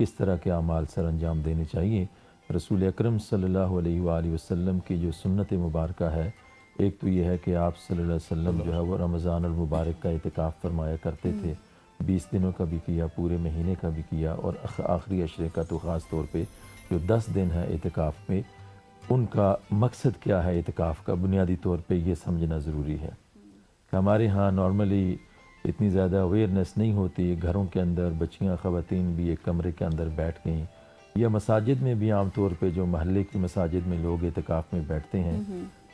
کس طرح کے اعمال سر انجام دینے چاہیے۔ رسول اکرم صلی اللہ علیہ وآلہ وسلم کی جو سنت مبارکہ ہے، ایک تو یہ ہے کہ آپ صلی اللہ علیہ وسلم جو ہے وہ رمضان المبارک کا اعتکاف فرمایا کرتے تھے، 20 دنوں کا بھی کیا، پورے مہینے کا بھی کیا، اور آخری عشرے کا تو خاص طور پہ جو 10 دن ہے اعتکاف میں، ان کا مقصد کیا ہے اعتکاف کا، بنیادی طور پہ یہ سمجھنا ضروری ہے کہ ہمارے ہاں نارملی اتنی زیادہ اویئرنیس نہیں ہوتی، گھروں کے اندر بچیاں خواتین بھی ایک کمرے کے اندر بیٹھ گئیں، یا مساجد میں بھی عام طور پہ جو محلے کی مساجد میں لوگ اعتکاف میں بیٹھتے ہیں،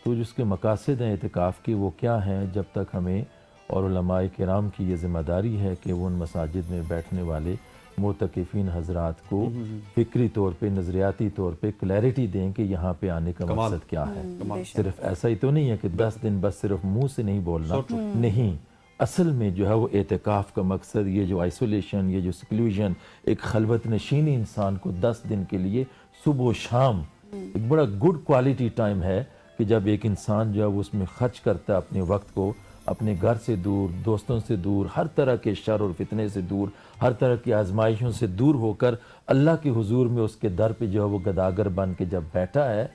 تو جس کے مقاصد ہیں اعتکاف کی وہ کیا ہیں، جب تک ہمیں اور علماء کرام کی یہ ذمہ داری ہے کہ وہ ان مساجد میں بیٹھنے والے معتکفین حضرات کو فکری طور پہ، نظریاتی طور پہ کلیئرٹی دیں کہ یہاں پہ آنے کا مقصد کیا ہے۔ صرف ایسا ہی تو نہیں ہے کہ 10 دن بس صرف منہ سے نہیں بولنا، نہیں، اصل میں جو ہے وہ اعتکاف کا مقصد یہ جو آئسولیشن، یہ جو سیکلوژن، ایک خلوت نشینی انسان کو 10 دن کے لیے صبح و شام ایک بڑا گڈ کوالٹی ٹائم ہے کہ جب ایک انسان جو ہے وہ اس میں خرچ کرتا ہے اپنے وقت کو، اپنے گھر سے دور، دوستوں سے دور، ہر طرح کے شر اور فتنے سے دور، ہر طرح کی آزمائشوں سے دور ہو کر اللہ کے حضور میں اس کے در پہ جو ہے وہ گداگر بن کے جب بیٹھا ہے،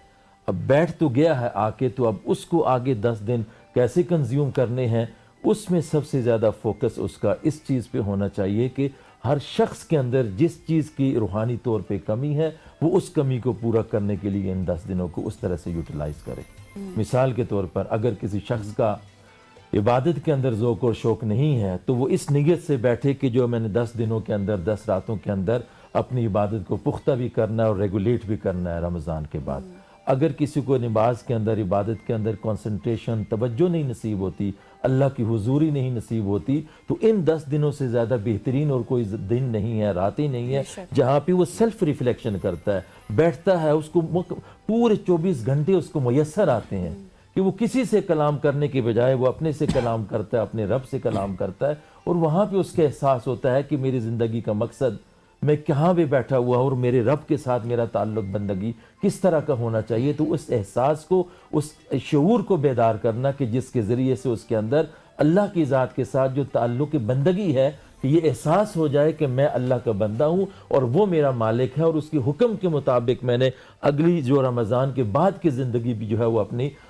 اب بیٹھ تو گیا ہے آ کے، تو اب اس کو آگے 10 دن کیسے کنزیوم کرنے ہیں، اس میں سب سے زیادہ فوکس اس کا اس چیز پہ ہونا چاہیے کہ ہر شخص کے اندر جس چیز کی روحانی طور پہ کمی ہے وہ اس کمی کو پورا کرنے کے لیے ان 10 دنوں کو اس طرح سے یوٹیلائز کرے۔ مثال کے طور پر اگر کسی شخص کا عبادت کے اندر ذوق اور شوق نہیں ہے تو وہ اس نیت سے بیٹھے کہ جو میں نے 10 دنوں کے اندر، 10 راتوں کے اندر اپنی عبادت کو پختہ بھی کرنا ہے اور ریگولیٹ بھی کرنا ہے رمضان کے بعد۔ اگر کسی کو نماز کے اندر، عبادت کے اندر کنسنٹریشن، توجہ نہیں نصیب ہوتی، اللہ کی حضوری نہیں نصیب ہوتی، تو ان 10 دنوں سے زیادہ بہترین اور کوئی دن نہیں ہے، رات ہی نہیں ہے جہاں پہ وہ سیلف ریفلیکشن کرتا ہے، بیٹھتا ہے، اس کو پورے 24 گھنٹے اس کو میسر آتے ہیں کہ وہ کسی سے کلام کرنے کے بجائے وہ اپنے سے کلام کرتا ہے، اپنے رب سے کلام کرتا ہے، اور وہاں پہ اس کا احساس ہوتا ہے کہ میری زندگی کا مقصد میں کہاں پہ بیٹھا ہوا اور میرے رب کے ساتھ میرا تعلق بندگی کس طرح کا ہونا چاہیے۔ تو اس احساس کو، اس شعور کو بیدار کرنا کہ جس کے ذریعے سے اس کے اندر اللہ کی ذات کے ساتھ جو تعلق بندگی ہے، کہ یہ احساس ہو جائے کہ میں اللہ کا بندہ ہوں اور وہ میرا مالک ہے، اور اس کے حکم کے مطابق میں نے اگلی جو رمضان کے بعد کی زندگی بھی جو ہے وہ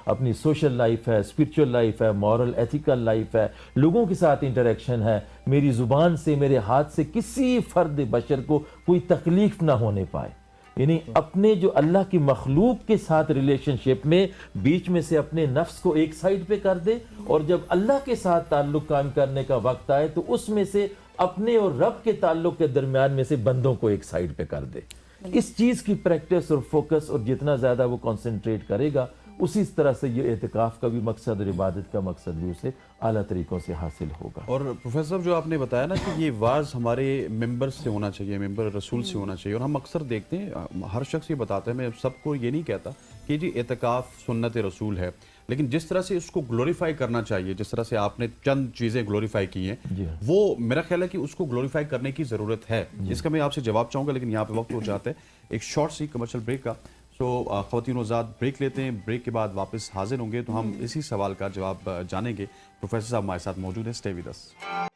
اپنی سوشل لائف ہے، اسپرچول لائف ہے، مورل ایتھیکل لائف ہے، لوگوں کے ساتھ انٹریکشن ہے، میری زبان سے، میرے ہاتھ سے کسی فرد بشر کو کوئی تکلیف نہ ہونے پائے، یعنی اپنے جو اللہ کی مخلوق کے ساتھ ریلیشن شپ میں بیچ میں سے اپنے نفس کو ایک سائڈ پہ کر دے، اور جب اللہ کے ساتھ تعلق قائم کرنے کا وقت آئے تو اس میں سے اپنے اور رب کے تعلق کے درمیان میں سے بندوں کو ایک سائڈ پہ کر دے۔ اس چیز کی پریکٹس اور فوکس، اور جتنا زیادہ وہ کنسنٹریٹ کرے گا، اسی طرح سے یہ اعتکاف کا بھی مقصد اور عبادت کا مقصد بھی اسے اعلیٰ طریقوں سے حاصل ہوگا۔ اور پروفیسر صاحب جو آپ نے بتایا نا کہ یہ واز ہمارے ممبر سے ہونا چاہیے، ممبر رسول سے ہونا چاہیے، اور ہم اکثر دیکھتے ہیں ہر شخص یہ بتاتا ہے، میں سب کو یہ نہیں کہتا کہ جی اعتکاف سنت رسول ہے، لیکن جس طرح سے اس کو گلوریفائی کرنا چاہیے، جس طرح سے آپ نے چند چیزیں گلوریفائی کی ہیں، وہ میرا خیال ہے کہ اس کو گلوریفائی کرنے کی ضرورت ہے۔ اس کا میں آپ سے جواب چاہوں گا، لیکن یہاں پہ وقت ہو جاتا ہے ایک شارٹ سی کمرشل بریک کا۔ تو خواتین و حضرات بریک لیتے ہیں، بریک کے بعد واپس حاضر ہوں گے تو ہم اسی سوال کا جواب جانیں گے۔ پروفیسر صاحب ہمارے ساتھ موجود ہیں، اسٹے ود اس۔